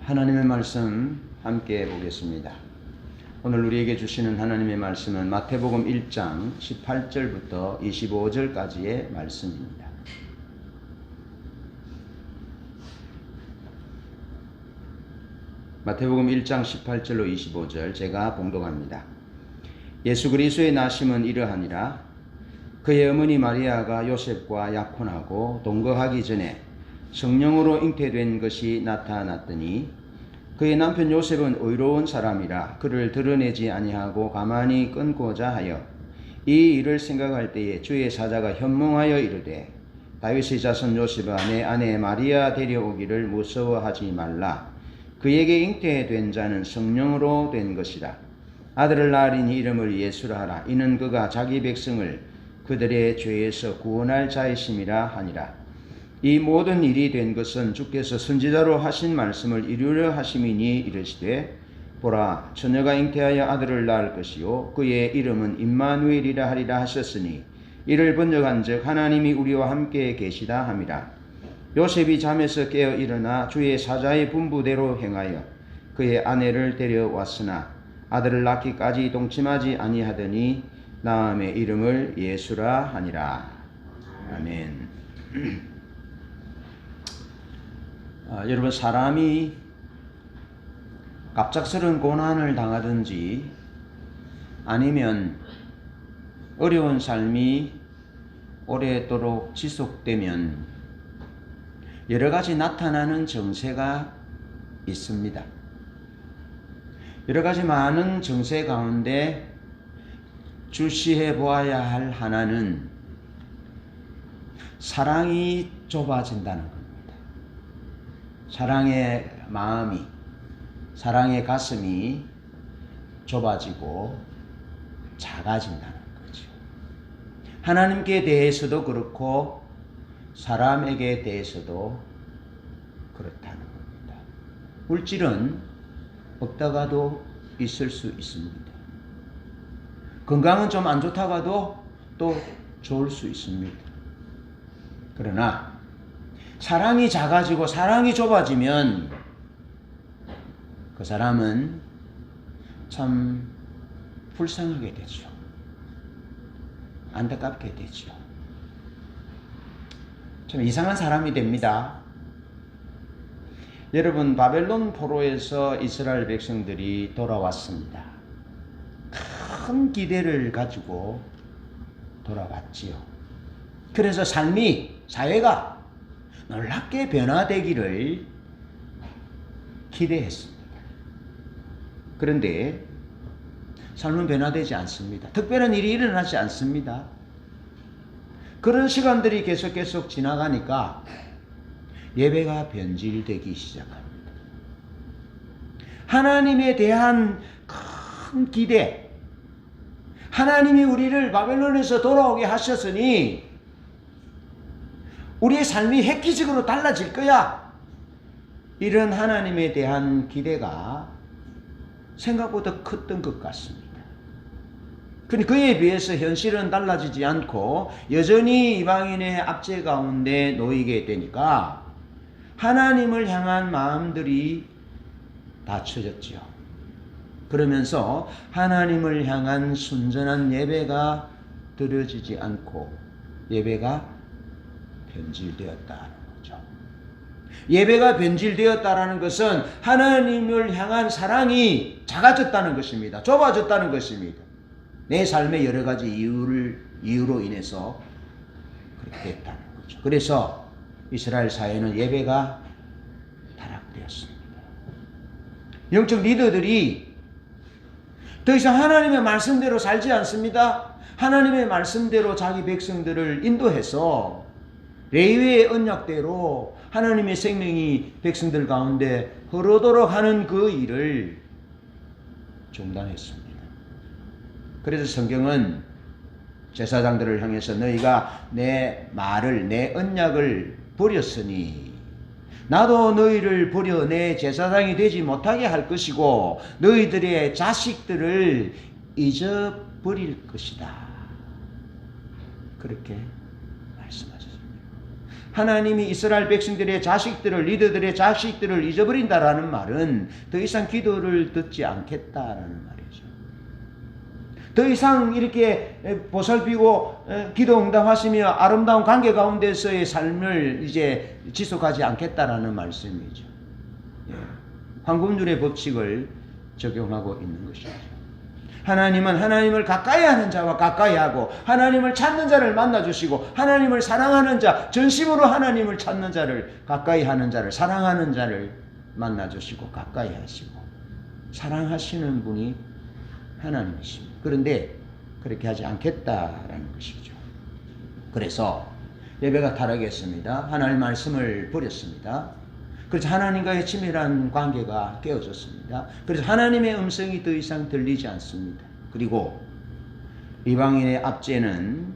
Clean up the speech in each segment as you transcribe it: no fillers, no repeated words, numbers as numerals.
하나님의 말씀 함께 보겠습니다. 오늘 우리에게 주시는 하나님의 말씀은 마태복음 1장 18절부터 25절까지의 말씀입니다. 마태복음 1장 18절로 25절 제가 봉독합니다. 예수 그리스도의 나심은 이러하니라. 그의 어머니 마리아가 요셉과 약혼하고 동거하기 전에 성령으로 잉태된 것이 나타났더니 그의 남편 요셉은 의로운 사람이라 그를 드러내지 아니하고 가만히 끊고자 하여 이 일을 생각할 때에 주의 사자가 현몽하여 이르되 다윗의 자손 요셉아 내 아내 마리아 데려오기를 무서워하지 말라. 그에게 잉태된 자는 성령으로 된 것이라. 아들을 낳으리니 이름을 예수라 하라. 이는 그가 자기 백성을 그들의 죄에서 구원할 자이심이라 하니라. 이 모든 일이 된 것은 주께서 선지자로 하신 말씀을 이루려 하심이니 이르시되 보라 처녀가 잉태하여 아들을 낳을 것이요 그의 이름은 임마누엘이라 하리라 하셨으니 이를 번역한즉 하나님이 우리와 함께 계시다 함이라. 요셉이 잠에서 깨어 일어나 주의 사자의 분부대로 행하여 그의 아내를 데려왔으나 아들을 낳기까지 동침하지 아니하더니 낳음의 이름을 예수라 하니라. 아멘. 여러분, 사람이 갑작스러운 고난을 당하든지 아니면 어려운 삶이 오래도록 지속되면 여러 가지 나타나는 정세가 있습니다. 여러 가지 많은 정세 가운데 주시해 보아야 할 하나는 사랑이 좁아진다는 겁니다. 사랑의 마음이, 사랑의 가슴이 좁아지고 작아진다는 거죠. 하나님께 대해서도 그렇고 사람에게 대해서도 그렇다는 겁니다. 물질은 없다가도 있을 수 있습니다. 건강은 좀 안 좋다가도 또 좋을 수 있습니다. 그러나 사랑이 작아지고 사랑이 좁아지면 그 사람은 참 불쌍하게 되죠. 안타깝게 되죠. 참 이상한 사람이 됩니다. 여러분, 바벨론 포로에서 이스라엘 백성들이 돌아왔습니다. 큰 기대를 가지고 돌아왔지요. 그래서 삶이, 사회가 놀랍게 변화되기를 기대했습니다. 그런데 삶은 변화되지 않습니다. 특별한 일이 일어나지 않습니다. 그런 시간들이 계속 지나가니까 예배가 변질되기 시작합니다. 하나님에 대한 큰 기대, 하나님이 우리를 바벨론에서 돌아오게 하셨으니 우리의 삶이 획기적으로 달라질 거야. 이런 하나님에 대한 기대가 생각보다 컸던 것 같습니다. 그런데 그에 비해서 현실은 달라지지 않고 여전히 이방인의 압제 가운데 놓이게 되니까 하나님을 향한 마음들이 닫혀졌지요. 그러면서 하나님을 향한 순전한 예배가 드려지지 않고 예배가 변질되었다는 거죠. 예배가 변질되었다라는 것은 하나님을 향한 사랑이 작아졌다는 것입니다. 좁아졌다는 것입니다. 내 삶의 여러 가지 이유로 인해서 그렇게 됐다는 거죠. 그래서 이스라엘 사회는 예배가 타락되었습니다. 영적 리더들이 더 이상 하나님의 말씀대로 살지 않습니다. 하나님의 말씀대로 자기 백성들을 인도해서 레위의 언약대로 하나님의 생명이 백성들 가운데 흐르도록 하는 그 일을 중단했습니다. 그래서 성경은 제사장들을 향해서 너희가 내 말을, 내 언약을 버렸으니 나도 너희를 버려 내 제사장이 되지 못하게 할 것이고 너희들의 자식들을 잊어버릴 것이다. 그렇게 말씀하셨습니다. 하나님이 이스라엘 백성들의 자식들을, 리더들의 자식들을 잊어버린다라는 말은 더 이상 기도를 듣지 않겠다라는 말이죠. 더 이상 이렇게 보살피고 기도 응답하시며 아름다운 관계 가운데서의 삶을 이제 지속하지 않겠다라는 말씀이죠. 황금률의 법칙을 적용하고 있는 것이죠. 하나님은 하나님을 가까이 하는 자와 가까이 하고 하나님을 찾는 자를 만나주시고 하나님을 사랑하는 자, 전심으로 하나님을 찾는 자를, 가까이 하는 자를, 사랑하는 자를 만나주시고 가까이 하시고 사랑하시는 분이 하나님이십니다. 그런데 그렇게 하지 않겠다라는 것이죠. 그래서 예배가 타락했습니다. 하나님 말씀을 버렸습니다. 그래서 하나님과의 치밀한 관계가 깨어졌습니다. 그래서 하나님의 음성이 더 이상 들리지 않습니다. 그리고 이방인의 압제는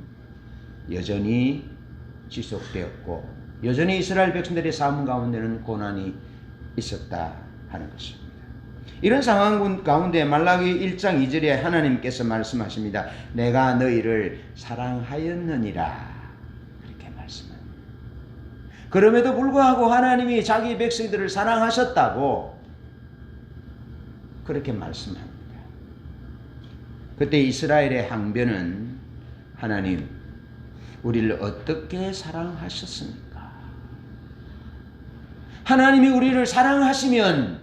여전히 지속되었고 여전히 이스라엘 백성들의 삶 가운데는 고난이 있었다 하는 것입니다. 이런 상황 가운데 말라기 1장 2절에 하나님께서 말씀하십니다. 내가 너희를 사랑하였느니라. 그럼에도 불구하고 하나님이 자기 백성들을 사랑하셨다고 그렇게 말씀합니다. 그때 이스라엘의 항변은 하나님, 우리를 어떻게 사랑하셨습니까? 하나님이 우리를 사랑하시면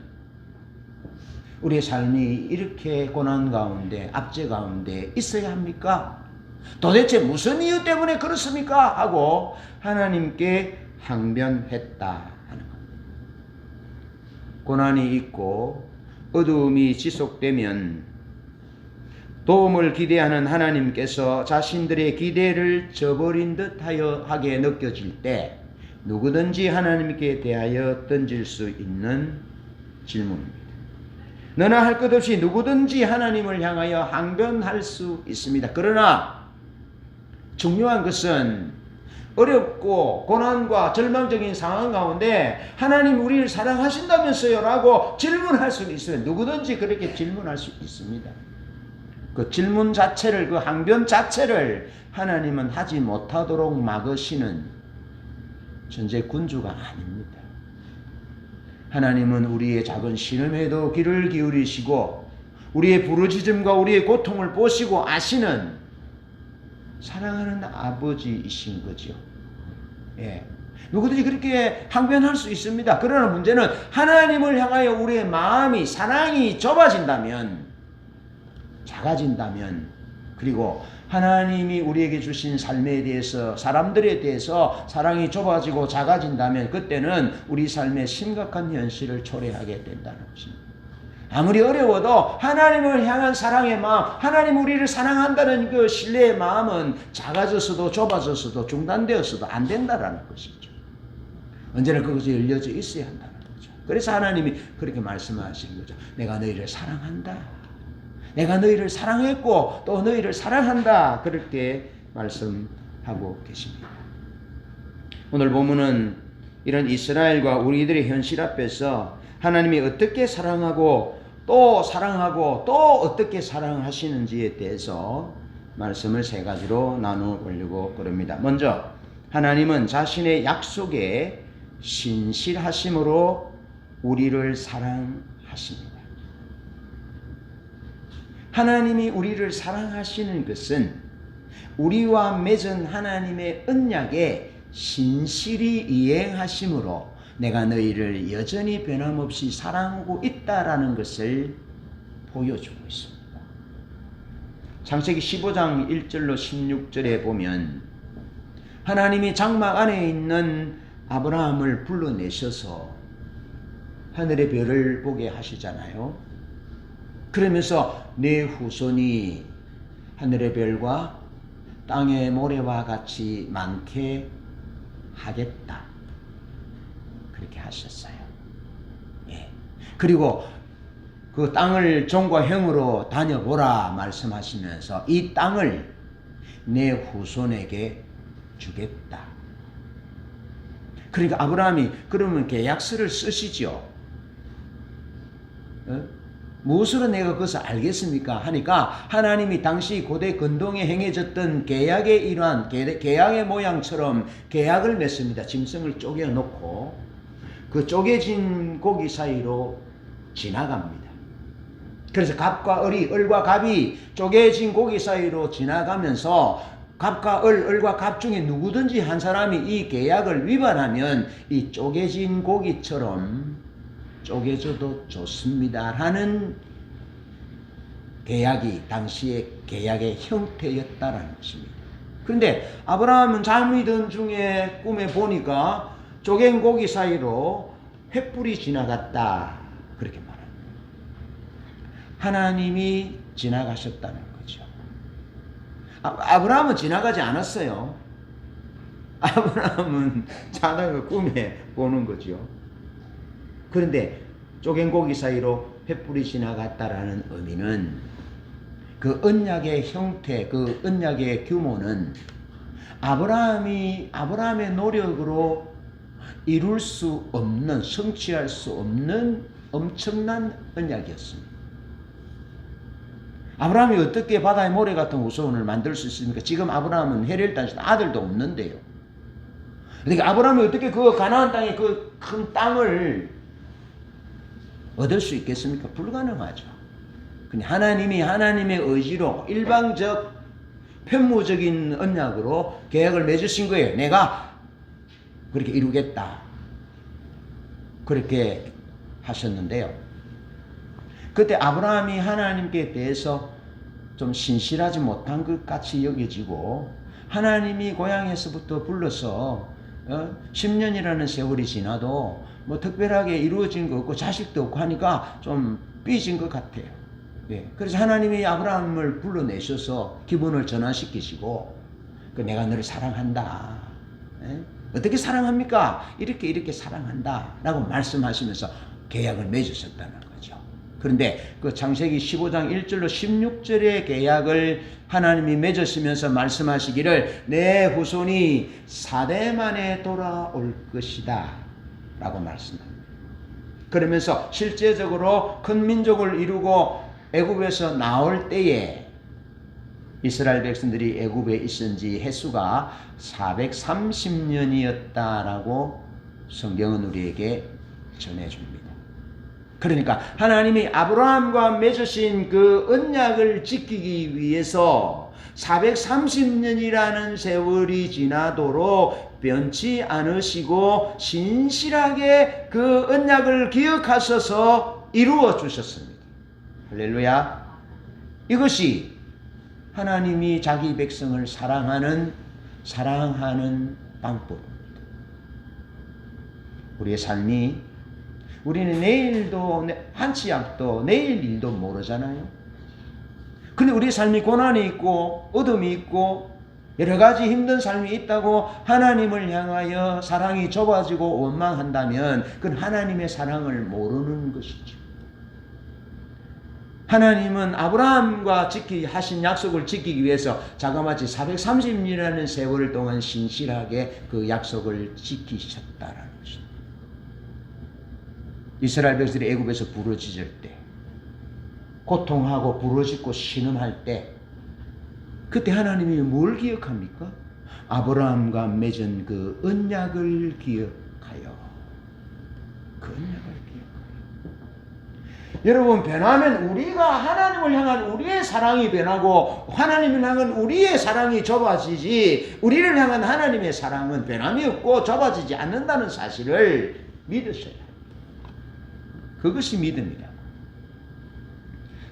우리의 삶이 이렇게 고난 가운데, 압제 가운데 있어야 합니까? 도대체 무슨 이유 때문에 그렇습니까? 하고 하나님께 항변했다 하는 겁니다. 고난이 있고 어두움이 지속되면 도움을 기대하는 하나님께서 자신들의 기대를 저버린 듯하여 하게 느껴질 때 누구든지 하나님께 대하여 던질 수 있는 질문입니다. 너나 할 것 없이 누구든지 하나님을 향하여 항변할 수 있습니다. 그러나 중요한 것은 어렵고 고난과 절망적인 상황 가운데 하나님 우리를 사랑하신다면서요? 라고 질문할 수 있어요. 누구든지 그렇게 질문할 수 있습니다. 그 질문 자체를, 그 항변 자체를 하나님은 하지 못하도록 막으시는 전제 군주가 아닙니다. 하나님은 우리의 작은 신음에도 귀를 기울이시고 우리의 부르짖음과 우리의 고통을 보시고 아시는 사랑하는 아버지이신 거죠. 예. 누구든지 그렇게 항변할 수 있습니다. 그러나 문제는 하나님을 향하여 우리의 마음이, 사랑이 좁아진다면, 작아진다면, 그리고 하나님이 우리에게 주신 삶에 대해서, 사람들에 대해서 사랑이 좁아지고 작아진다면 그때는 우리 삶의 심각한 현실을 초래하게 된다는 것입니다. 아무리 어려워도 하나님을 향한 사랑의 마음, 하나님 우리를 사랑한다는 그 신뢰의 마음은 작아져서도 좁아져서도 중단되어서도 안 된다는 것이죠. 언제나 그것이 열려져 있어야 한다는 거죠. 그래서 하나님이 그렇게 말씀하시는 거죠. 내가 너희를 사랑한다. 내가 너희를 사랑했고 또 너희를 사랑한다. 그렇게 말씀하고 계십니다. 오늘 본문은 이런 이스라엘과 우리들의 현실 앞에서 하나님이 어떻게 사랑하고 또 어떻게 사랑하시는지에 대해서 말씀을 세 가지로 나누려고 그럽니다. 먼저 하나님은 자신의 약속에 신실하심으로 우리를 사랑하십니다. 하나님이 우리를 사랑하시는 것은 우리와 맺은 하나님의 언약에 신실히 이행하심으로 내가 너희를 여전히 변함없이 사랑하고 있다라는 것을 보여주고 있습니다. 창세기 15장 1절로 16절에 보면 하나님이 장막 안에 있는 아브라함을 불러내셔서 하늘의 별을 보게 하시잖아요. 그러면서 내 후손이 하늘의 별과 땅의 모래와 같이 많게 하겠다. 그렇게 하셨어요. 예. 그리고 그 땅을 종과 형으로 다녀보라 말씀하시면서 이 땅을 내 후손에게 주겠다. 그러니까 아브라함이 그러면 계약서를 쓰시죠. 무엇으로 내가 그것을 알겠습니까? 하니까 하나님이 당시 고대 근동에 행해졌던 계약의 일환, 계약의 모양처럼 계약을 맺습니다. 짐승을 쪼개놓고 그 쪼개진 고기 사이로 지나갑니다. 그래서 갑과 을이, 을과 갑이 쪼개진 고기 사이로 지나가면서 갑과 을과 갑 중에 누구든지 한 사람이 이 계약을 위반하면 이 쪼개진 고기처럼 쪼개져도 좋습니다 라는 계약이 당시의 계약의 형태였다라는 것입니다. 그런데 아브라함은 잠이 든 중에 꿈에 보니까 쪼갠 고기 사이로 횃불이 지나갔다 그렇게 말합니다. 하나님이 지나가셨다는 거죠. 아브라함은 지나가지 않았어요. 아브라함은 자다가 꿈에 보는 거죠. 그런데 쪼갠 고기 사이로 횃불이 지나갔다라는 의미는 그 언약의 형태, 그 언약의 규모는 아브라함의 노력으로 이룰 수 없는, 성취할 수 없는 엄청난 언약이었습니다. 아브라함이 어떻게 바다의 모래 같은 후손을 만들 수 있습니까? 지금 아브라함은 헤렐 땅에서 아들도 없는데요. 그러니까 아브라함이 어떻게 그 가나안 땅의 그 큰 땅을 얻을 수 있겠습니까? 불가능하죠. 근데 하나님이 하나님의 의지로 일방적 편무적인 언약으로 계약을 맺으신 거예요. 내가 그렇게 이루겠다. 그렇게 하셨는데요. 그때 아브라함이 하나님께 대해서 좀 신실하지 못한 것 같이 여겨지고 하나님이 고향에서부터 불러서 10년이라는 세월이 지나도 뭐 특별하게 이루어진 거 없고 자식도 없고 하니까 좀 삐진 것 같아요. 예. 그래서 하나님이 아브라함을 불러내셔서 기분을 전환시키시고 내가 너를 사랑한다. 예? 어떻게 사랑합니까? 이렇게 사랑한다 라고 말씀하시면서 계약을 맺으셨다는 거죠. 그런데 그 창세기 15장 1절로 16절의 계약을 하나님이 맺으시면서 말씀하시기를 내 후손이 4대 만에 돌아올 것이다 라고 말씀합니다. 그러면서 실제적으로 큰 민족을 이루고 애굽에서 나올 때에 이스라엘 백성들이 애굽에 있은 지 횟수가 430년이었다라고 성경은 우리에게 전해줍니다. 그러니까 하나님이 아브라함과 맺으신 그 언약을 지키기 위해서 430년이라는 세월이 지나도록 변치 않으시고 신실하게 그 언약을 기억하셔서 이루어 주셨습니다. 할렐루야. 이것이 하나님이 자기 백성을 사랑하는 방법입니다. 우리의 삶이 우리는 내일도 한치 앞도 내일 일도 모르잖아요. 근데 우리의 삶이 고난이 있고 어둠이 있고 여러 가지 힘든 삶이 있다고 하나님을 향하여 사랑이 좁아지고 원망한다면 그건 하나님의 사랑을 모르는 것이죠. 하나님은 아브라함과 하신 약속을 지키기 위해서 자그마치 430년이라는 세월 동안 신실하게 그 약속을 지키셨다라는 것입니다. 이스라엘 백성들이 애굽에서 부르짖을 때, 고통하고 부르짖고 신음할 때, 그때 하나님이 뭘 기억합니까? 아브라함과 맺은 그 언약을 기억하여. 그 언약을 기억하여. 여러분, 변하면 우리가 하나님을 향한 우리의 사랑이 변하고 하나님을 향한 우리의 사랑이 좁아지지, 우리를 향한 하나님의 사랑은 변함이 없고 좁아지지 않는다는 사실을 믿으셔야 합니다. 그것이 믿음이다.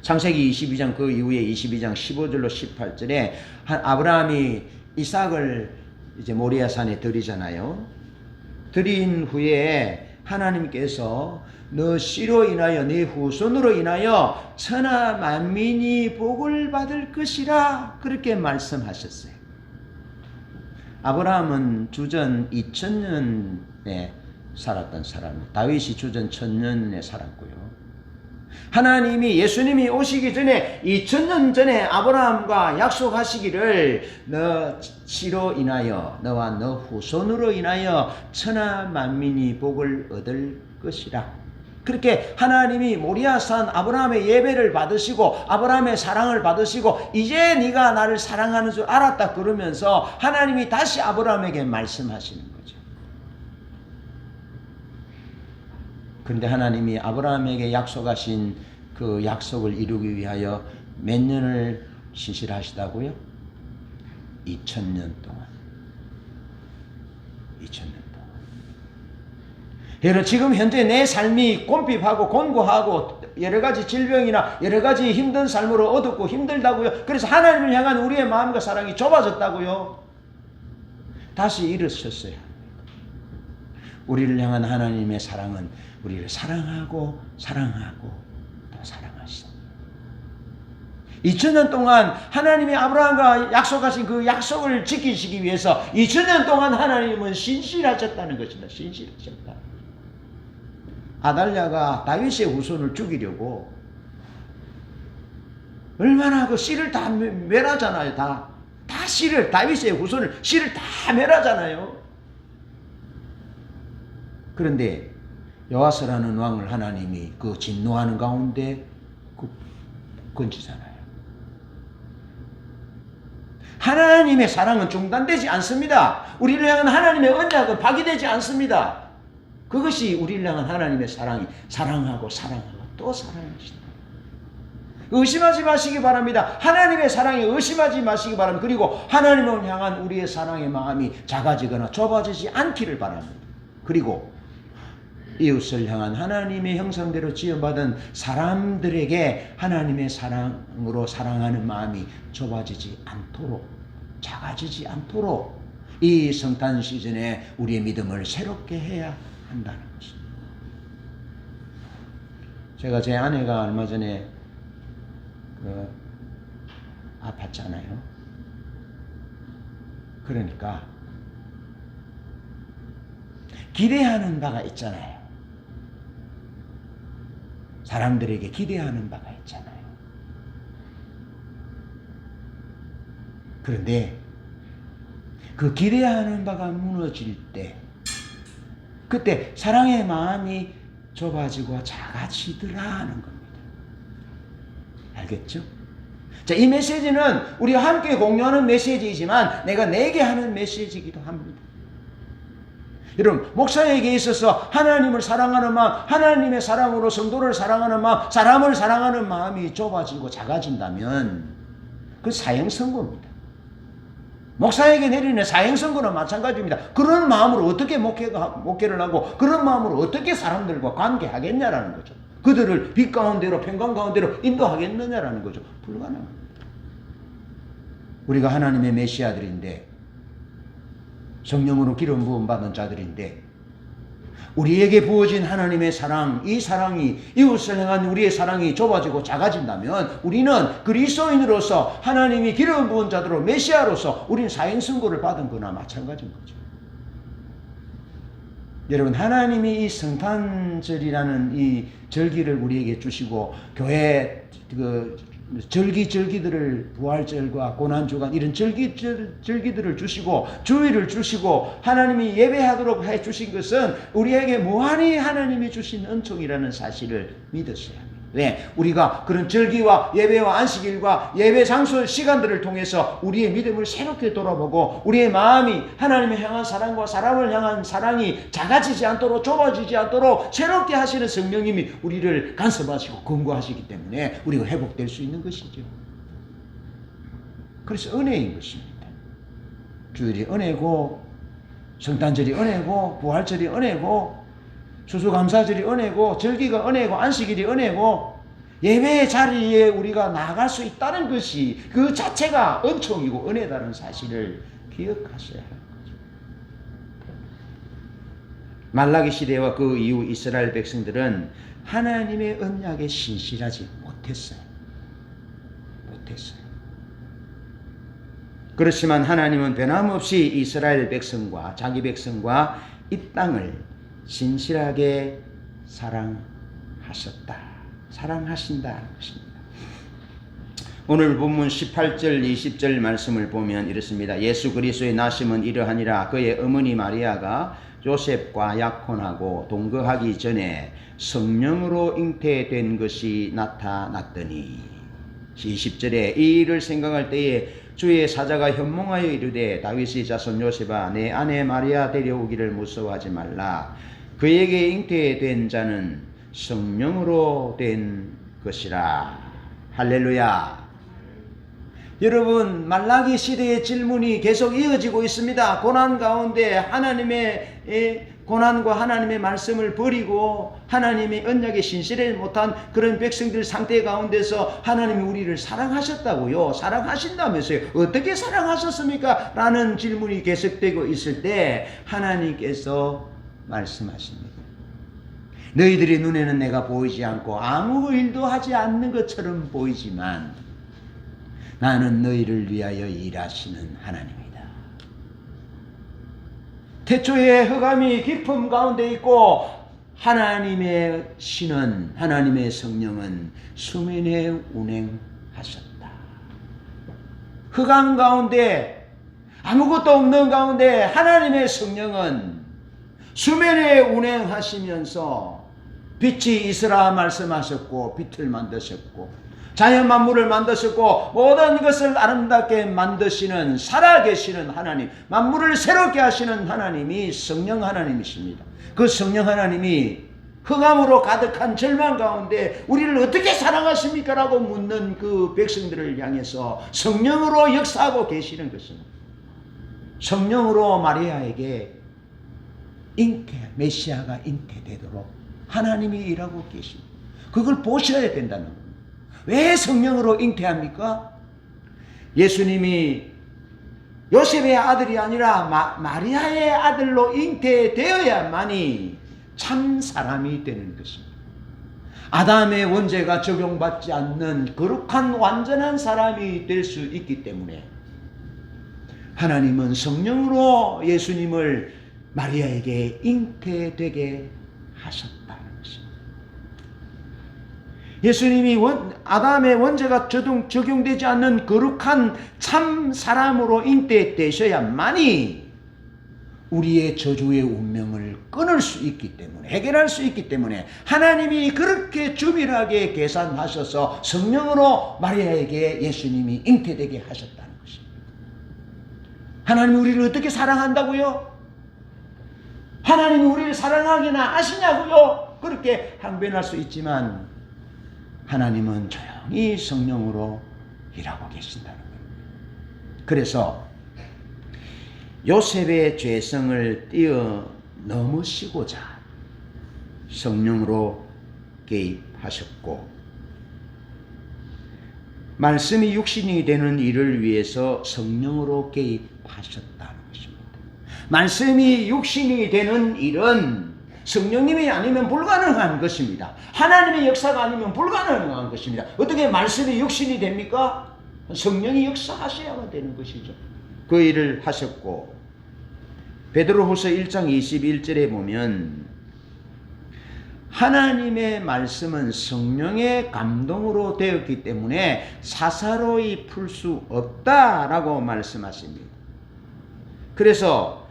창세기 22장 그 이후에 22장 15절로 18절에 아브라함이 이삭을 이제 모리아산에 드리잖아요. 드린 후에 하나님께서 너 씨로 인하여 네 후손으로 인하여 천하 만민이 복을 받을 것이라 그렇게 말씀하셨어요. 아브라함은 주전 2000년에 살았던 사람입니다. 다윗이 주전 1000년에 살았고요. 하나님이 예수님이 오시기 전에 2000년 전에 아브라함과 약속하시기를 너 씨로 인하여 너와 너 후손으로 인하여 천하 만민이 복을 얻을 것이라 그렇게 하나님이 모리아산 아브라함의 예배를 받으시고 아브라함의 사랑을 받으시고 이제 네가 나를 사랑하는 줄 알았다 그러면서 하나님이 다시 아브라함에게 말씀하시는 거죠. 그런데 하나님이 아브라함에게 약속하신 그 약속을 이루기 위하여 몇 년을 신실하시다고요? 2000년 동안. 2000년 동안. 여러분 지금 현재 내 삶이 곰핍하고 곤고하고 여러 가지 질병이나 여러 가지 힘든 삶으로 어둡고 힘들다고요. 그래서 하나님을 향한 우리의 마음과 사랑이 좁아졌다고요. 다시 일으켰어요. 우리를 향한 하나님의 사랑은 우리를 사랑하고 사랑하고 또 사랑하시다. 2000년 동안 하나님이 아브라함과 약속하신 그 약속을 지키시기 위해서 2000년 동안 하나님은 신실하셨다는 것입니다. 신실하셨다. 아달랴가 다윗의 후손을 죽이려고 얼마나 그 씨를 다 멸하잖아요. 다 씨를, 다윗의 후손을 씨를 다 멸하잖아요. 그런데 여호와스라는 왕을 하나님이 그 진노하는 가운데 건지잖아요. 하나님의 사랑은 중단되지 않습니다. 우리를 향한 하나님의 언약은 파기되지 않습니다. 그것이 우리를 향한 하나님의 사랑이 사랑하고 사랑하고 또 사랑하신다. 의심하지 마시기 바랍니다. 하나님의 사랑에 의심하지 마시기 바랍니다. 그리고 하나님을 향한 우리의 사랑의 마음이 작아지거나 좁아지지 않기를 바랍니다. 그리고 이웃을 향한 하나님의 형상대로 지어받은 사람들에게 하나님의 사랑으로 사랑하는 마음이 좁아지지 않도록, 작아지지 않도록 이 성탄 시즌에 우리의 믿음을 새롭게 해야 한다는 것입니다. 제가 제 아내가 얼마 전에 아팠잖아요. 그러니까 기대하는 바가 있잖아요. 사람들에게 기대하는 바가 있잖아요. 그런데 그 기대하는 바가 무너질 때 그때 사랑의 마음이 좁아지고 작아지더라 하는 겁니다. 알겠죠? 자, 이 메시지는 우리가 함께 공유하는 메시지이지만 내가 내게 하는 메시지이기도 합니다. 여러분, 목사에게 있어서 하나님을 사랑하는 마음, 하나님의 사랑으로 성도를 사랑하는 마음, 사람을 사랑하는 마음이 좁아지고 작아진다면 그 사형선고입니다. 목사에게 내리는 사형선고는 마찬가지입니다. 그런 마음으로 어떻게 목회를 하고 그런 마음으로 어떻게 사람들과 관계하겠냐라는 거죠. 그들을 빛 가운데로 평강 가운데로 인도하겠느냐라는 거죠. 불가능합니다. 우리가 하나님의 메시아들인데 성령으로 기름 부음 받은 자들인데 우리에게 부어진 하나님의 사랑, 이 사랑이 이웃을 향한 우리의 사랑이 좁아지고 작아진다면 우리는 그리스도인으로서 하나님이 기름 부은 자들로 메시아로서 우리는 사형선고를 받은 거나 마찬가지인 거죠. 여러분, 하나님이 이 성탄절이라는 이 절기를 우리에게 주시고 교회 절기들을 부활절과 고난주간 이런 절기들을 주시고 주일을 주시고 하나님이 예배하도록 해 주신 것은 우리에게 무한히 하나님이 주신 은총이라는 사실을 믿었어야 합니다. 왜? 우리가 그런 절기와 예배와 안식일과 예배 장소 시간들을 통해서 우리의 믿음을 새롭게 돌아보고 우리의 마음이 하나님을 향한 사랑과 사람을 향한 사랑이 작아지지 않도록 좁아지지 않도록 새롭게 하시는 성령님이 우리를 간섭하시고 권고하시기 때문에 우리가 회복될 수 있는 것이죠. 그래서 은혜인 것입니다. 주일이 은혜고 성탄절이 은혜고 부활절이 은혜고 추수감사절이 은혜고 절기가 은혜고 안식일이 은혜고 예배의 자리에 우리가 나아갈 수 있다는 것이 그 자체가 은총이고 은혜다는 사실을 기억하셔야 하는 거죠. 말라기 시대와 그 이후 이스라엘 백성들은 하나님의 언약에 신실하지 못했어요. 그렇지만 하나님은 변함없이 이스라엘 백성과 자기 백성과 이 땅을 신실하게 사랑하신다는 것입니다. 오늘 본문 18절 20절 말씀을 보면 이렇습니다. 예수 그리스도의 나심은 이러하니라. 그의 어머니 마리아가 요셉과 약혼하고 동거하기 전에 성령으로 잉태된 것이 나타났더니 20절에 이 일을 생각할 때에 주의 사자가 현몽하여 이르되 다윗의 자손 요셉아 내 아내 마리아 데려오기를 무서워하지 말라. 그에게 잉태된 자는 성령으로 된 것이라. 할렐루야. 여러분, 말라기 시대의 질문이 계속 이어지고 있습니다. 고난 가운데 하나님의 고난과 하나님의 말씀을 버리고 하나님의 언약에 신실하지 못한 그런 백성들 상태 가운데서 하나님이 우리를 사랑하셨다고요. 사랑하신다면서요. 어떻게 사랑하셨습니까? 라는 질문이 계속되고 있을 때 하나님께서 말씀하십니다. 너희들의 눈에는 내가 보이지 않고 아무 일도 하지 않는 것처럼 보이지만 나는 너희를 위하여 일하시는 하나님이다. 태초에 흑암이 깊음 가운데 있고 하나님의 신은, 하나님의 성령은 수면에 운행하셨다. 흑암 가운데 아무것도 없는 가운데 하나님의 성령은 수면에 운행하시면서 빛이 있으라 말씀하셨고 빛을 만드셨고 자연 만물을 만드셨고 모든 것을 아름답게 만드시는 살아계시는 하나님, 만물을 새롭게 하시는 하나님이 성령 하나님이십니다. 그 성령 하나님이 흑암으로 가득한 절망 가운데 우리를 어떻게 사랑하십니까? 라고 묻는 그 백성들을 향해서 성령으로 역사하고 계시는 것입니다. 성령으로 마리아에게 메시아가 잉태되도록 하나님이 일하고 계십니다. 그걸 보셔야 된다는 겁니다. 왜 성령으로 잉태합니까? 예수님이 요셉의 아들이 아니라 마리아의 아들로 잉태되어야만이 참 사람이 되는 것입니다. 아담의 원죄가 적용받지 않는 거룩한 완전한 사람이 될 수 있기 때문에 하나님은 성령으로 예수님을 마리아에게 잉태되게 하셨다는 것입니다. 예수님이 아담의 원죄가 적용되지 않는 거룩한 참 사람으로 잉태되셔야만이 우리의 저주의 운명을 끊을 수 있기 때문에, 해결할 수 있기 때문에 하나님이 그렇게 주밀하게 계산하셔서 성령으로 마리아에게 예수님이 잉태되게 하셨다는 것입니다. 하나님이 우리를 어떻게 사랑한다고요? 하나님이 우리를 사랑하기나 하시냐고요? 그렇게 항변할 수 있지만 하나님은 조용히 성령으로 일하고 계신다는 거예요. 그래서 요셉의 죄성을 뛰어넘으시고자 성령으로 개입하셨고 말씀이 육신이 되는 일을 위해서 성령으로 개입하셨다는 것입니다. 말씀이 육신이 되는 일은 성령님이 아니면 불가능한 것입니다. 하나님의 역사가 아니면 불가능한 것입니다. 어떻게 말씀이 육신이 됩니까? 성령이 역사하셔야만 되는 것이죠. 그 일을 하셨고 베드로후서 1장 21절에 보면 하나님의 말씀은 성령의 감동으로 되었기 때문에 사사로이 풀 수 없다라고 말씀하십니다. 그래서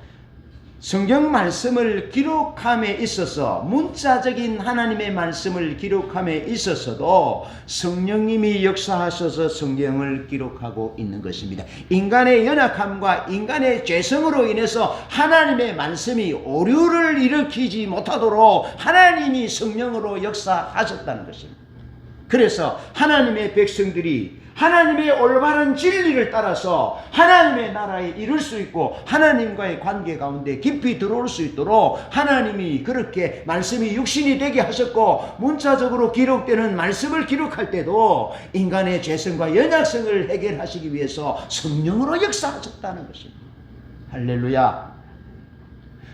성경 말씀을 기록함에 있어서 문자적인 하나님의 말씀을 기록함에 있어서도 성령님이 역사하셔서 성경을 기록하고 있는 것입니다. 인간의 연약함과 인간의 죄성으로 인해서 하나님의 말씀이 오류를 일으키지 못하도록 하나님이 성령으로 역사하셨다는 것입니다. 그래서 하나님의 백성들이 하나님의 올바른 진리를 따라서 하나님의 나라에 이룰 수 있고 하나님과의 관계 가운데 깊이 들어올 수 있도록 하나님이 그렇게 말씀이 육신이 되게 하셨고 문자적으로 기록되는 말씀을 기록할 때도 인간의 죄성과 연약성을 해결하시기 위해서 성령으로 역사하셨다는 것입니다. 할렐루야.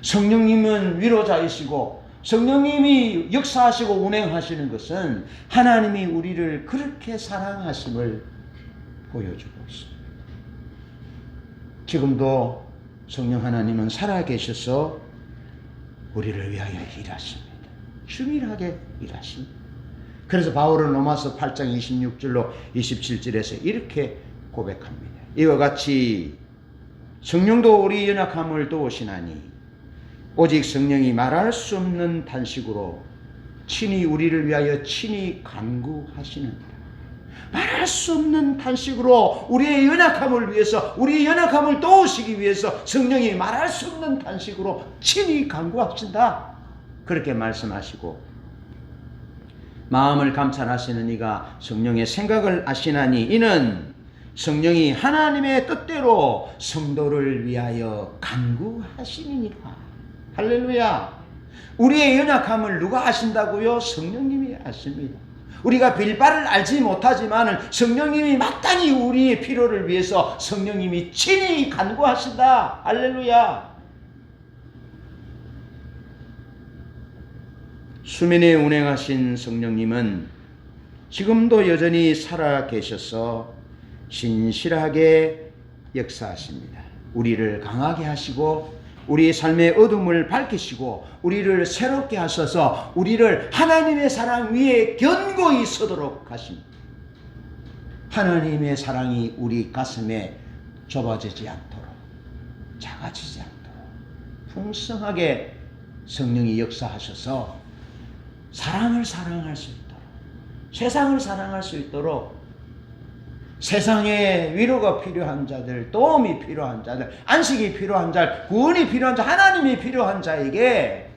성령님은 위로자이시고 성령님이 역사하시고 운행하시는 것은 하나님이 우리를 그렇게 사랑하심을 보여주고 있습니다. 지금도 성령 하나님은 살아계셔서 우리를 위하여 일하십니다. 주밀하게 일하십니다. 그래서 바울은 로마서 8장 26절로 27절에서 이렇게 고백합니다. 이와 같이 성령도 우리 연약함을 도우시나니 오직 성령이 말할 수 없는 단식으로 친히 우리를 위하여 친히 간구하시는 말할 수 없는 단식으로 우리의 연약함을 위해서, 우리의 연약함을 도우시기 위해서 성령이 말할 수 없는 단식으로 친히 간구하신다. 그렇게 말씀하시고, 마음을 감찰하시는 이가 성령의 생각을 아시나니 이는 성령이 하나님의 뜻대로 성도를 위하여 간구하시니라. 할렐루야. 우리의 연약함을 누가 아신다고요? 성령님이 아십니다. 우리가 빌바를 알지 못하지만 성령님이 마땅히 우리의 필요를 위해서 성령님이 친히 간구하신다. 할렐루야. 수면에 운행하신 성령님은 지금도 여전히 살아 계셔서 신실하게 역사하십니다. 우리를 강하게 하시고 우리의 삶의 어둠을 밝히시고 우리를 새롭게 하셔서 우리를 하나님의 사랑 위에 견고히 서도록 하십니다. 하나님의 사랑이 우리 가슴에 좁아지지 않도록, 작아지지 않도록 풍성하게 성령이 역사하셔서 사랑을 사랑할 수 있도록, 세상을 사랑할 수 있도록, 세상에 위로가 필요한 자들, 도움이 필요한 자들, 안식이 필요한 자, 구원이 필요한 자, 하나님이 필요한 자에게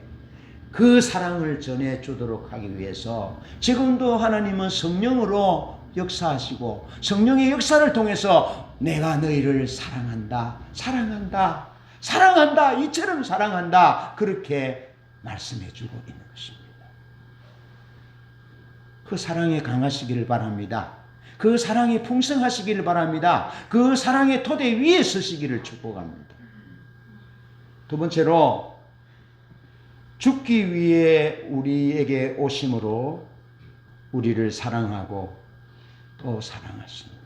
그 사랑을 전해주도록 하기 위해서 지금도 하나님은 성령으로 역사하시고 성령의 역사를 통해서 내가 너희를 사랑한다, 사랑한다, 사랑한다, 이처럼 사랑한다, 그렇게 말씀해주고 있는 것입니다. 그 사랑에 강하시기를 바랍니다. 그 사랑이 풍성하시기를 바랍니다. 그 사랑의 토대 위에 서시기를 축복합니다. 두 번째로, 죽기 위해 우리에게 오심으로 우리를 사랑하고 또 사랑하십니다.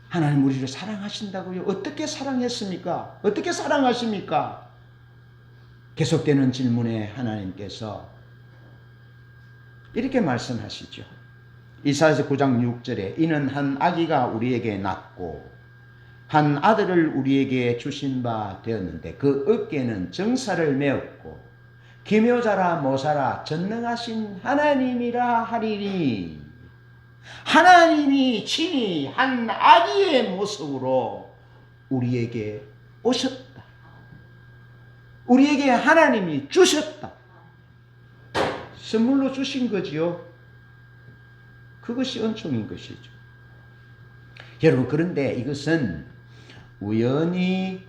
하나님 우리를 사랑하신다고요? 어떻게 사랑했습니까? 어떻게 사랑하십니까? 계속되는 질문에 하나님께서 이렇게 말씀하시죠. 이사야서 9장 6절에 이는 한 아기가 우리에게 낳고 한 아들을 우리에게 주신 바 되었는데 그 어깨는 정사를 메었고 기묘자라 모사라 전능하신 하나님이라 하리니, 하나님이 친히 한 아기의 모습으로 우리에게 오셨다. 우리에게 하나님이 주셨다. 선물로 주신 거지요. 그것이 은총인 것이죠. 여러분, 그런데 이것은 우연히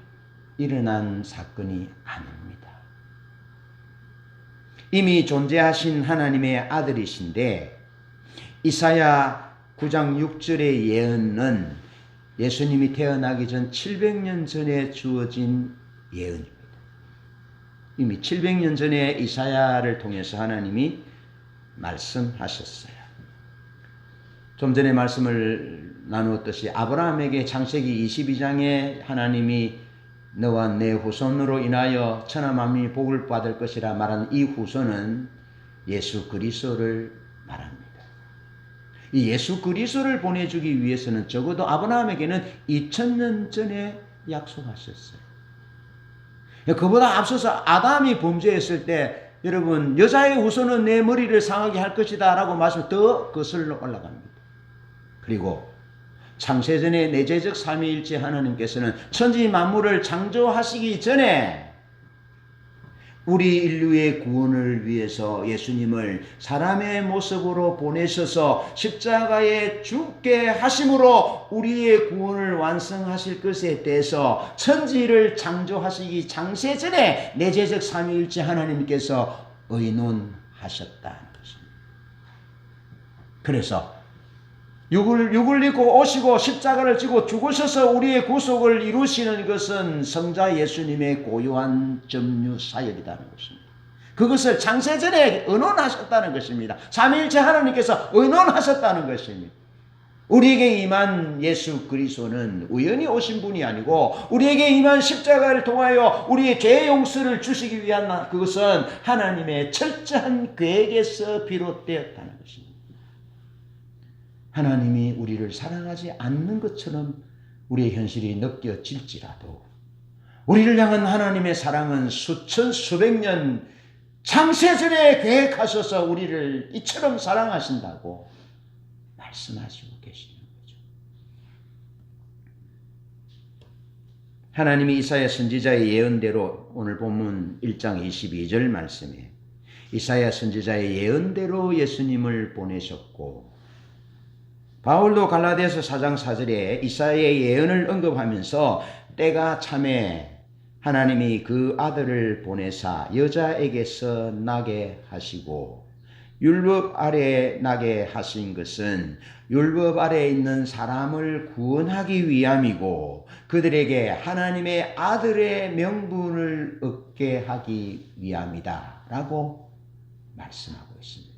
일어난 사건이 아닙니다. 이미 존재하신 하나님의 아들이신데 이사야 9장 6절의 예언은 예수님이 태어나기 전 700년 전에 주어진 예언입니다. 이미 700년 전에 이사야를 통해서 하나님이 말씀하셨어요. 좀 전에 말씀을 나누었듯이 아브라함에게 창세기 22장에 하나님이 너와 내 후손으로 인하여 천하 만민이 복을 받을 것이라 말한 이 후손은 예수 그리스도를 말합니다. 이 예수 그리스도를 보내주기 위해서는 적어도 아브라함에게는 2000년 전에 약속하셨어요. 그보다 앞서서 아담이 범죄했을 때 여러분, 여자의 후손은 내 머리를 상하게 할 것이다 라고 말씀 더 거슬러 올라갑니다. 그리고 창세전에 내재적 삼위일체 하나님께서는 천지 만물을 창조하시기 전에 우리 인류의 구원을 위해서 예수님을 사람의 모습으로 보내셔서 십자가에 죽게 하심으로 우리의 구원을 완성하실 것에 대해서 천지를 창조하시기 창세전에 내재적 삼위일체 하나님께서 의논하셨다는 것입니다. 그래서 육을 입고 오시고 십자가를 지고 죽으셔서 우리의 구속을 이루시는 것은 성자 예수님의 고유한 점유 사역이라는 것입니다. 그것을 창세전에 의논하셨다는 것입니다. 삼위일체 하나님께서 의논하셨다는 것입니다. 우리에게 임한 예수 그리스도는 우연히 오신 분이 아니고 우리에게 임한 십자가를 통하여 우리의 죄 용서를 주시기 위한 그것은 하나님의 철저한 계획에서 비롯되었다는 것입니다. 하나님이 우리를 사랑하지 않는 것처럼 우리의 현실이 느껴질지라도 우리를 향한 하나님의 사랑은 수천 수백 년 창세전에 계획하셔서 우리를 이처럼 사랑하신다고 말씀하시고 계시는 거죠. 하나님이 이사야 선지자의 예언대로 오늘 본문 1장 22절 말씀에 이사야 선지자의 예언대로 예수님을 보내셨고, 바울도 갈라디아서 4장 4절에 이사야의 예언을 언급하면서 때가 참에 하나님이 그 아들을 보내사 여자에게서 나게 하시고 율법 아래에 나게 하신 것은 율법 아래에 있는 사람을 구원하기 위함이고 그들에게 하나님의 아들의 명분을 얻게 하기 위함이다 라고 말씀하고 있습니다.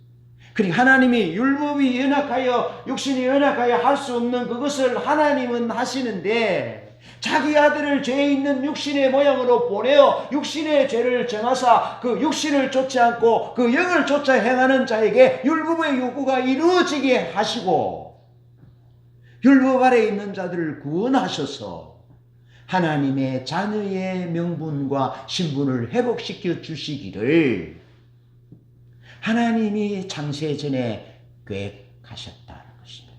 그리고 하나님이 율법이 연약하여 육신이 연약하여 할 수 없는 그것을 하나님은 하시는데 자기 아들을 죄 있는 육신의 모양으로 보내어 육신의 죄를 정하사 그 육신을 쫓지 않고 그 영을 쫓아 행하는 자에게 율법의 요구가 이루어지게 하시고 율법 아래에 있는 자들을 구원하셔서 하나님의 자녀의 명분과 신분을 회복시켜 주시기를 하나님이 창세전에 계획하셨다는 것입니다.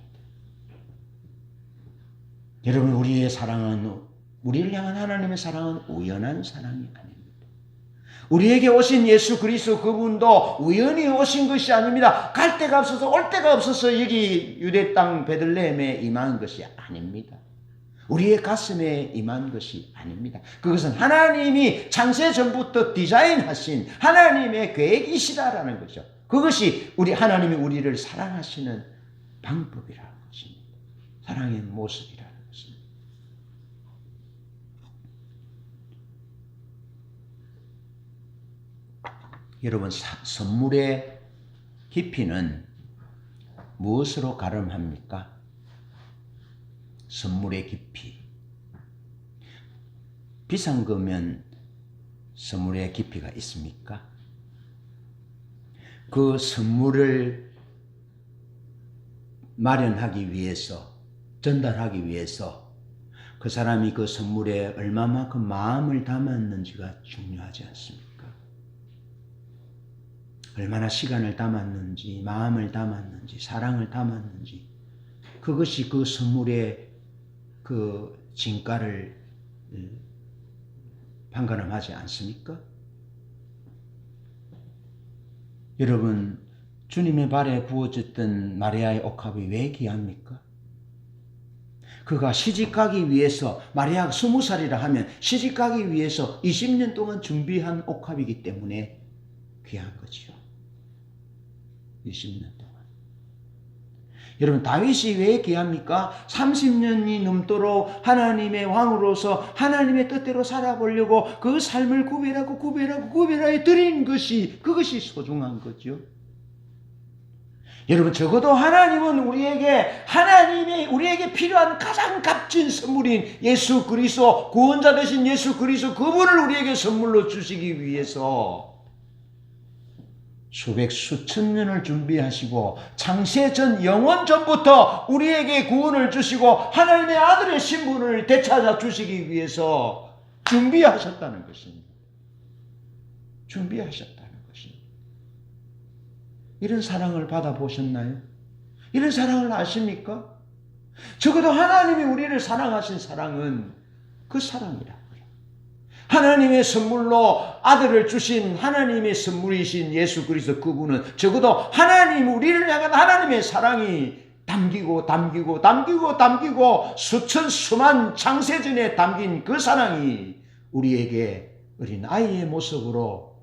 여러분, 우리의 사랑은, 우리를 향한 하나님의 사랑은 우연한 사랑이 아닙니다. 우리에게 오신 예수 그리스도 그분도 우연히 오신 것이 아닙니다. 갈 데가 없어서 올 데가 없어서 여기 유대 땅 베들레헴에 임한 것이 아닙니다. 우리의 가슴에 임한 것이 아닙니다. 그것은 하나님이 창세 전부터 디자인하신 하나님의 계획이시다라는 거죠. 그것이 하나님이 우리를 사랑하시는 방법이라는 것입니다. 사랑의 모습이라는 것입니다. 여러분, 선물의 깊이는 무엇으로 가름합니까? 선물의 깊이. 비싼 거면 선물의 깊이가 있습니까? 그 선물을 마련하기 위해서, 전달하기 위해서 그 사람이 그 선물에 얼마만큼 마음을 담았는지가 중요하지 않습니까? 얼마나 시간을 담았는지, 마음을 담았는지, 사랑을 담았는지, 그것이 그 선물의 그 진가를 판가름하지 않습니까? 여러분, 주님의 발에 구워졌던 마리아의 옥합이 왜 귀합니까? 그가 시집가기 위해서, 마리아가 20살이라 하면 시집가기 위해서 20년 동안 준비한 옥합이기 때문에 귀한 거지요. 20년 동안. 여러분, 다윗이 왜 귀합니까? 30년이 넘도록 하나님의 왕으로서 하나님의 뜻대로 살아보려고 그 삶을 구별하여 드린 것이, 그것이 소중한 거죠. 여러분, 적어도 하나님은 우리에게 필요한 가장 값진 선물인 예수 그리스도, 구원자 되신 예수 그리스도 그분을 우리에게 선물로 주시기 위해서 수천 년을 준비하시고 창세전 영원 전부터 우리에게 구원을 주시고 하나님의 아들의 신분을 되찾아 주시기 위해서 준비하셨다는 것입니다. 준비하셨다는 것입니다. 이런 사랑을 받아보셨나요? 이런 사랑을 아십니까? 적어도 하나님이 우리를 사랑하신 사랑은 그 사랑이라. 하나님의 선물로 아들을 주신 하나님의 선물이신 예수 그리스도 그분은 적어도 우리를 향한 하나님의 사랑이 담기고 수만 창세전에 담긴 그 사랑이 우리에게 어린 아이의 모습으로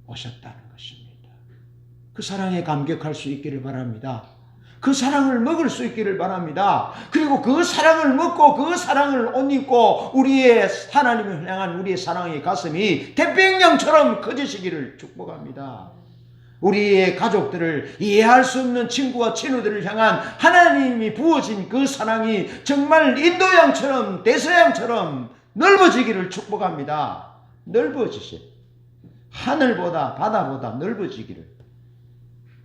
오셨다는 것입니다. 그 사랑에 감격할 수 있기를 바랍니다. 그 사랑을 먹을 수 있기를 바랍니다. 그리고 그 사랑을 먹고 그 사랑을 옷 입고 우리의 하나님을 향한 우리의 사랑의 가슴이 태평양처럼 커지시기를 축복합니다. 우리의 가족들을 이해할 수 없는 친구와 친구들을 향한 하나님이 부어진 그 사랑이 정말 인도양처럼 대서양처럼 넓어지기를 축복합니다. 넓어지세요. 하늘보다 바다보다 넓어지기를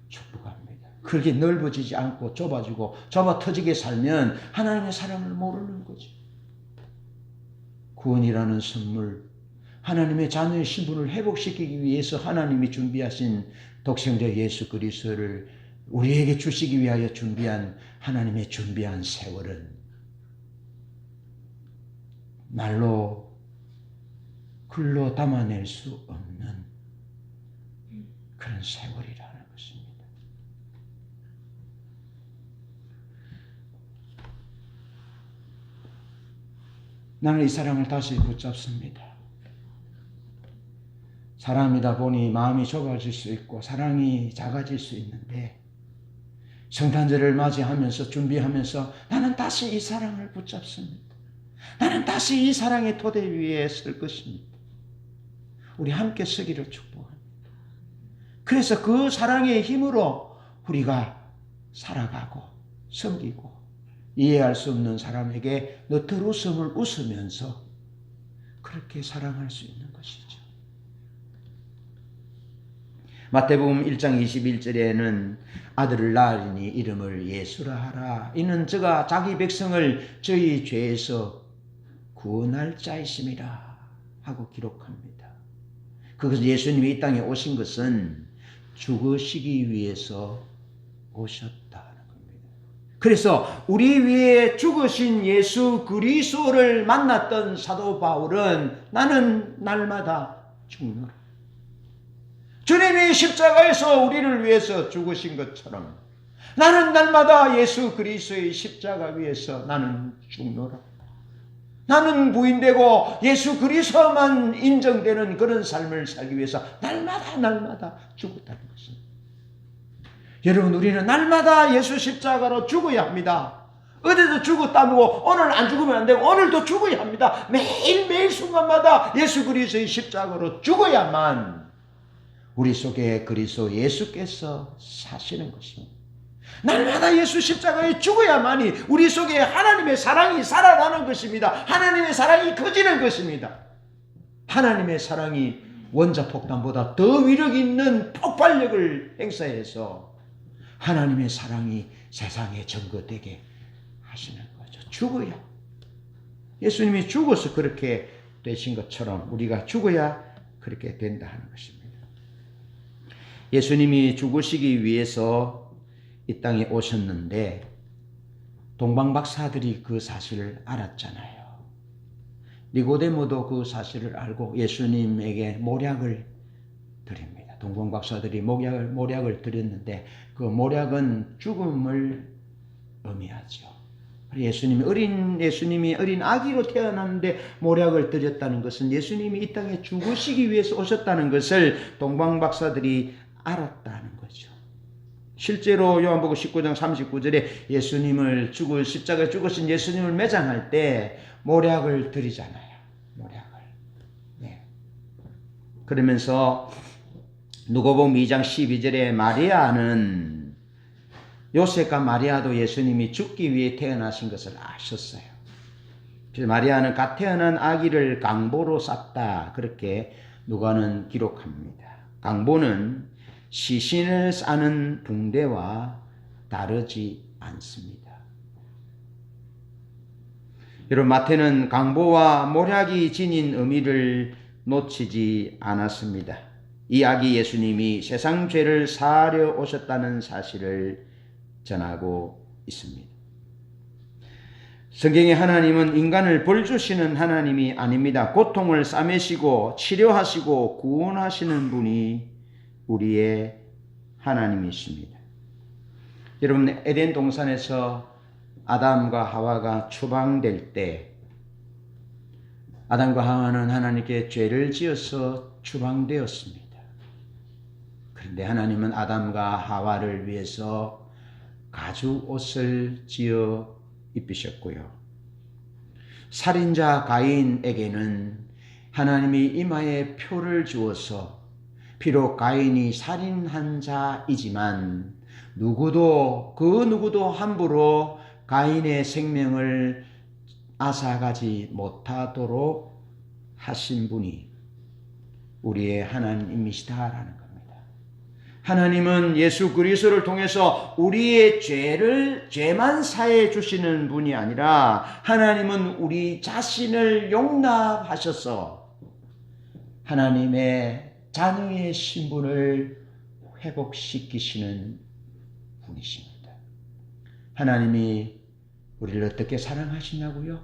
축복합니다. 그렇게 넓어지지 않고 좁아 터지게 살면 하나님의 사랑을 모르는 거죠. 구원이라는 선물, 하나님의 자녀의 신분을 회복시키기 위해서 하나님이 준비하신 독생자 예수 그리스도를 우리에게 주시기 위하여 준비한 하나님의 준비한 세월은 말로 글로 담아낼 수 없는 그런 세월이라는 것입니다. 나는 이 사랑을 다시 붙잡습니다. 사람이다 보니 마음이 좁아질 수 있고 사랑이 작아질 수 있는데 성탄절을 맞이하면서 준비하면서 나는 다시 이 사랑을 붙잡습니다. 나는 다시 이 사랑의 토대 위에 설 것입니다. 우리 함께 서기를 축복합니다. 그래서 그 사랑의 힘으로 우리가 살아가고 섬기고 이해할 수 없는 사람에게 너털 웃음을 웃으면서 그렇게 사랑할 수 있는 것이죠. 마태복음 1장 21절에는 아들을 낳으리니 이름을 예수라 하라. 이는 저가 자기 백성을 저희 죄에서 구원할 자이심이라 하고 기록합니다. 그것은 예수님이 이 땅에 오신 것은 죽으시기 위해서 오셨다는 겁니다. 그래서 우리 위에 죽으신 예수 그리스도를 만났던 사도 바울은 나는 날마다 죽노라. 주님이 십자가에서 우리를 위해서 죽으신 것처럼 나는 날마다 예수 그리스도의 십자가 위에서 나는 죽노라. 나는 부인되고 예수 그리스도만 인정되는 그런 삶을 살기 위해서 날마다 죽었다는 것입니다. 여러분, 우리는 날마다 예수 십자가로 죽어야 합니다. 어제도 죽었다고 오늘 안 죽으면 안 되고 오늘도 죽어야 합니다. 매일매일 순간마다 예수 그리스도의 십자가로 죽어야만 우리 속에 그리스도 예수께서 사시는 것입니다. 날마다 예수 십자가에 죽어야만이 우리 속에 하나님의 사랑이 살아나는 것입니다. 하나님의 사랑이 커지는 것입니다. 하나님의 사랑이 원자폭탄보다 더 위력 있는 폭발력을 행사해서 하나님의 사랑이 세상에 증거되게 하시는 거죠. 죽어야. 예수님이 죽어서 그렇게 되신 것처럼 우리가 죽어야 그렇게 된다 하는 것입니다. 예수님이 죽으시기 위해서 이 땅에 오셨는데 동방박사들이 그 사실을 알았잖아요. 니고데모도 그 사실을 알고 예수님에게 모략을 드립니다. 동방박사들이 모략을 드렸는데 그 모략은 죽음을 의미하죠. 예수님이 어린 아기로 태어났는데 모략을 드렸다는 것은 예수님이 이 땅에 죽으시기 위해서 오셨다는 것을 동방박사들이 알았다는 거죠. 실제로 요한복음 19장 39절에 예수님을 십자가에 죽으신 예수님을 매장할 때 모략을 드리잖아요. 모략을. 네. 그러면서 누가복음 2장 12절에 마리아는 요셉과 마리아도 예수님이 죽기 위해 태어나신 것을 아셨어요. 그래서 마리아는 갓 태어난 아기를 강보로 쌌다. 그렇게 누가는 기록합니다. 강보는 시신을 싸는 붕대와 다르지 않습니다. 여러분, 마태는 강보와 모략이 지닌 의미를 놓치지 않았습니다. 이 아기 예수님이 세상 죄를 사하려 오셨다는 사실을 전하고 있습니다. 성경의 하나님은 인간을 벌주시는 하나님이 아닙니다. 고통을 싸매시고 치료하시고 구원하시는 분이 우리의 하나님이십니다. 여러분, 에덴 동산에서 아담과 하와가 추방될 때 아담과 하와는 하나님께 죄를 지어서 추방되었습니다. 그런데 하나님은 아담과 하와를 위해서 가죽 옷을 지어 입히셨고요. 살인자 가인에게는 하나님이 이마에 표를 주어서 비록 가인이 살인한 자이지만 그 누구도 함부로 가인의 생명을 앗아가지 못하도록 하신 분이 우리의 하나님이시다라는 겁니다. 하나님은 예수 그리스도를 통해서 우리의 죄만 사해 주시는 분이 아니라 하나님은 우리 자신을 용납하셔서 하나님의 자녀의 신분을 회복시키시는 분이십니다. 하나님이 우리를 어떻게 사랑하시냐고요?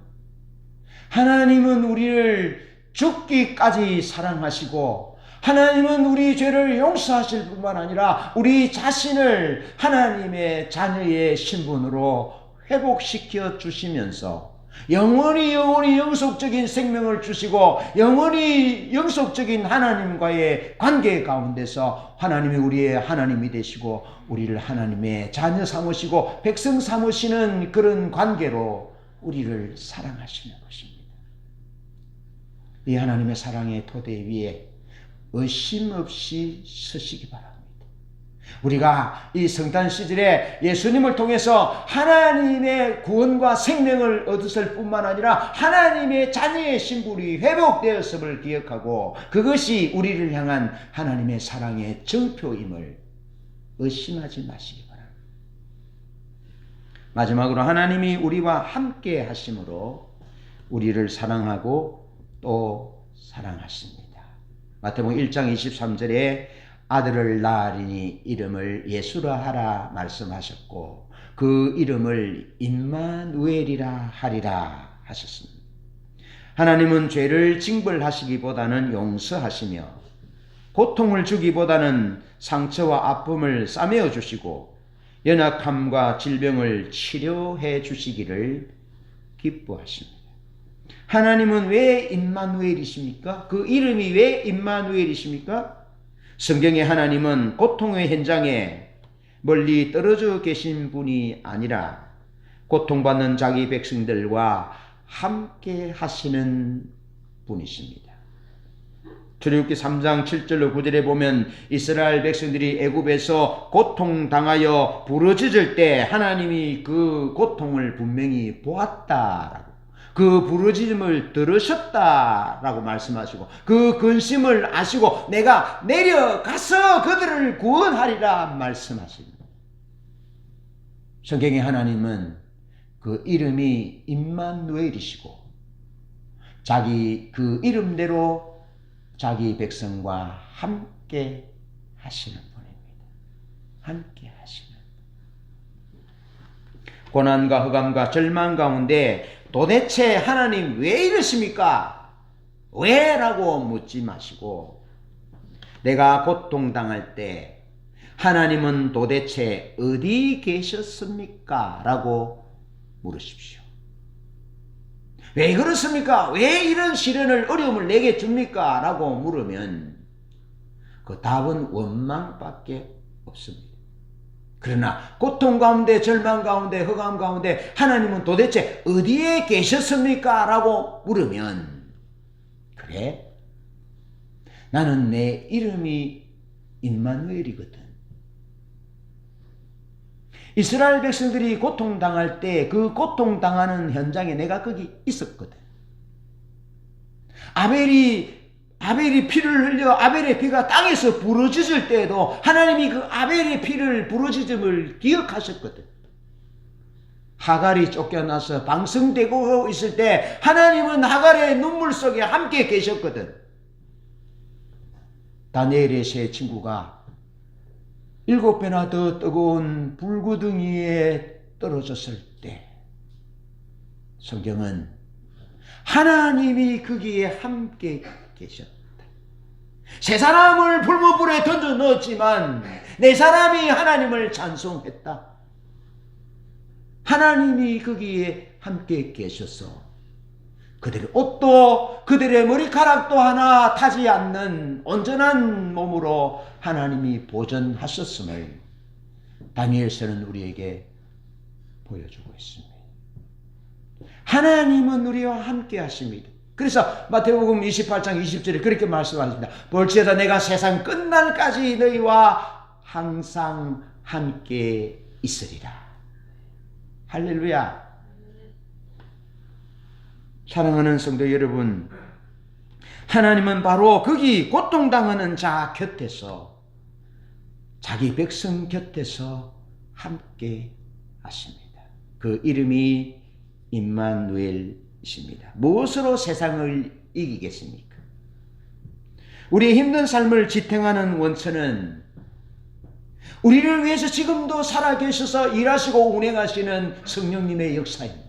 하나님은 우리를 죽기까지 사랑하시고 하나님은 우리 죄를 용서하실 뿐만 아니라 우리 자신을 하나님의 자녀의 신분으로 회복시켜 주시면서 영원히 영속적인 생명을 주시고 영원히 영속적인 하나님과의 관계 가운데서 하나님이 우리의 하나님이 되시고 우리를 하나님의 자녀 삼으시고 백성 삼으시는 그런 관계로 우리를 사랑하시는 것입니다. 이 하나님의 사랑의 토대 위에 의심 없이 서시기 바랍니다. 우리가 이 성탄 시절에 예수님을 통해서 하나님의 구원과 생명을 얻었을 뿐만 아니라 하나님의 자녀의 신분이 회복되었음을 기억하고 그것이 우리를 향한 하나님의 사랑의 정표임을 의심하지 마시기 바랍니다. 마지막으로 하나님이 우리와 함께 하심으로 우리를 사랑하고 또 사랑하십니다. 마태복음 1장 23절에 아들을 낳으리니 이름을 예수라 하라 말씀하셨고 그 이름을 임마누엘이라 하리라 하셨습니다. 하나님은 죄를 징벌하시기보다는 용서하시며 고통을 주기보다는 상처와 아픔을 싸매어 주시고 연약함과 질병을 치료해 주시기를 기뻐하십니다. 하나님은 왜 임마누엘이십니까? 그 이름이 왜 임마누엘이십니까? 성경의 하나님은 고통의 현장에 멀리 떨어져 계신 분이 아니라 고통받는 자기 백성들과 함께 하시는 분이십니다. 출애굽기 3장 7절로 9절에 보면 이스라엘 백성들이 애굽에서 고통당하여 부르짖을 때 하나님이 그 고통을 분명히 보았다라고 그 부르짖음을 들으셨다라고 말씀하시고 그 근심을 아시고 내가 내려가서 그들을 구원하리라 말씀하십니다. 성경의 하나님은 그 이름이 임마누엘이시고 자기 그 이름대로 자기 백성과 함께 하시는 분입니다. 함께 하시는 고난과 흑암과 절망 가운데 도대체 하나님 왜 이러십니까? 왜? 라고 묻지 마시고 내가 고통당할 때 하나님은 도대체 어디 계셨습니까? 라고 물으십시오. 왜 그렇습니까? 왜 이런 시련을 어려움을 내게 줍니까? 라고 물으면 그 답은 원망밖에 없습니다. 그러나 고통 가운데 절망 가운데 흑암 가운데 하나님은 도대체 어디에 계셨습니까? 라고 물으면 그래? 나는 내 이름이 임마누엘이거든. 이스라엘 백성들이 고통당할 때 그 고통당하는 현장에 내가 거기 있었거든. 아벨이 피를 흘려 아벨의 피가 땅에서 부러지질 때에도 하나님이 그 아벨의 피를 부러지즘을 기억하셨거든. 하갈이 쫓겨나서 방성되고 있을 때 하나님은 하갈의 눈물 속에 함께 계셨거든. 다니엘의 세 친구가 7배나 더 뜨거운 불구덩이에 떨어졌을 때 성경은 하나님이 거기에 함께 계셨다. 세 사람을 불못불에 던져 넣었지만 네 사람이 하나님을 찬송했다. 하나님이 거기에 함께 계셔서 그들의 옷도 그들의 머리카락도 하나 타지 않는 온전한 몸으로 하나님이 보존하셨음을 다니엘서는 우리에게 보여주고 있습니다. 하나님은 우리와 함께 하십니다. 그래서 마태복음 28장 20절에 그렇게 말씀하십니다. 볼지어다 내가 세상 끝날까지 너희와 항상 함께 있으리라. 할렐루야. 사랑하는 성도 여러분, 하나님은 바로 거기 고통당하는 자 곁에서 자기 백성 곁에서 함께 하십니다. 그 이름이 임마누엘이십니다. 무엇으로 세상을 이기겠습니까? 우리의 힘든 삶을 지탱하는 원천은 우리를 위해서 지금도 살아계셔서 일하시고 운행하시는 성령님의 역사입니다.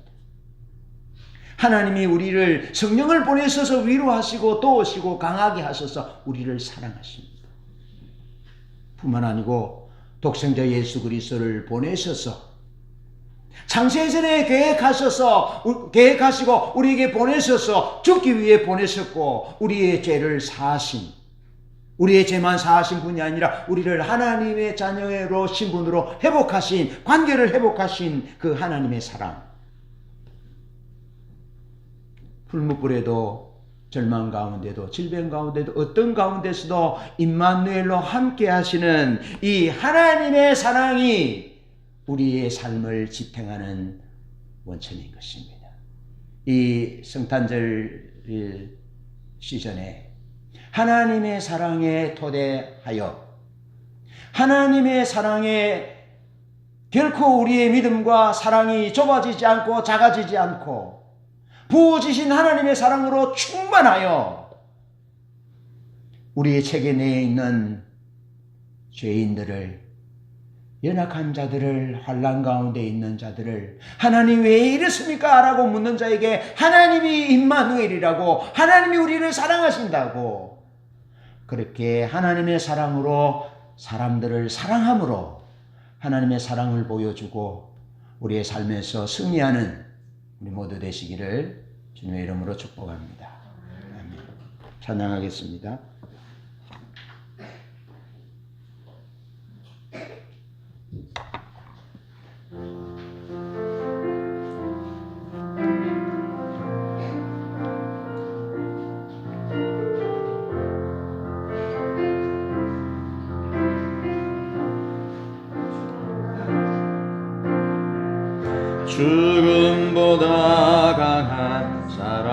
하나님이 우리를 성령을 보내셔서 위로하시고 도우시고 강하게 하셔서 우리를 사랑하십니다. 뿐만 아니고 독생자 예수 그리스도를 보내셔서 창세전에 계획하시고 우리에게 보내셔서 죽기 위해 보내셨고, 우리의 죄를 사하신, 우리의 죄만 사하신 분이 아니라 우리를 하나님의 자녀로 신분으로 회복하신, 관계를 회복하신 그 하나님의 사랑. 풀무불에도 절망 가운데도 질병 가운데도 어떤 가운데서도 임마누엘로 함께 하시는 이 하나님의 사랑이 우리의 삶을 지탱하는 원천인 것입니다. 이 성탄절 시즌에 하나님의 사랑에 토대하여 하나님의 사랑에 결코 우리의 믿음과 사랑이 좁아지지 않고 작아지지 않고 부어지신 하나님의 사랑으로 충만하여 우리의 체계 내에 있는 죄인들을, 연약한 자들을, 환난 가운데 있는 자들을 하나님 왜 이렇습니까? 라고 묻는 자에게 하나님이 임마누엘이라고, 하나님이 우리를 사랑하신다고, 그렇게 하나님의 사랑으로 사람들을 사랑함으로 하나님의 사랑을 보여주고 우리의 삶에서 승리하는 우리 모두 되시기를 주님의 이름으로 축복합니다. 아멘. 찬양하겠습니다. 죽음보다 강한 사랑,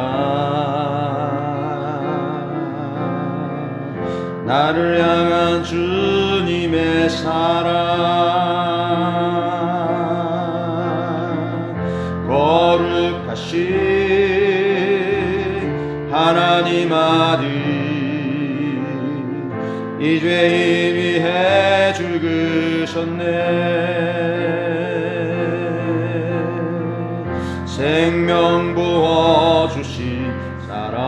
나를 향한 주님의 사랑, 거룩하신 하나님 아들, 이 죄인 위해 죽으셨네. 생명 부어주신 사랑,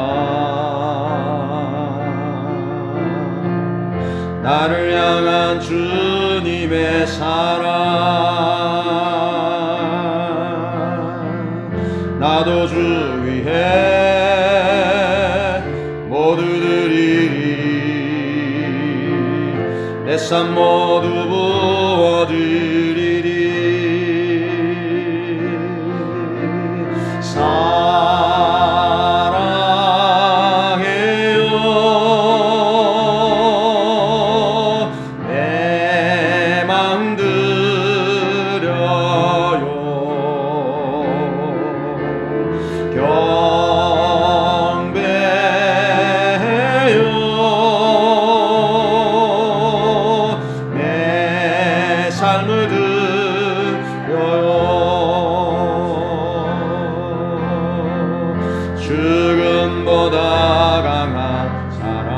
나를 향한 주님의 사랑, 나도 주 위해 모두 드리리, 내 삶 모두 부어드리리. 사랑해요, 내 맘 드려요, 경배해요, 내 삶을 드려요. 죽음보다 강한 사랑,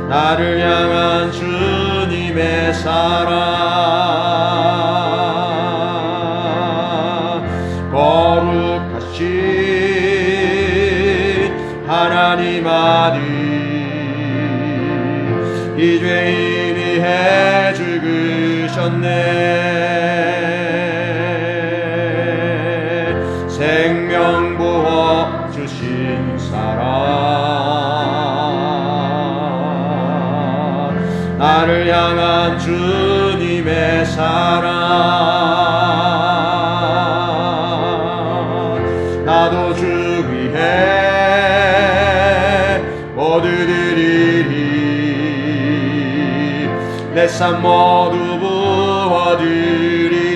나를 향한 주님의 사랑, 거룩하신 하나님 아들, 이 죄인 위해 죽으셨네. 생명 부어 주신 사랑, 나를 향한 주님의 사랑, 나도 주 위해 모두 드리리, 내 삶 모두 부어드리리.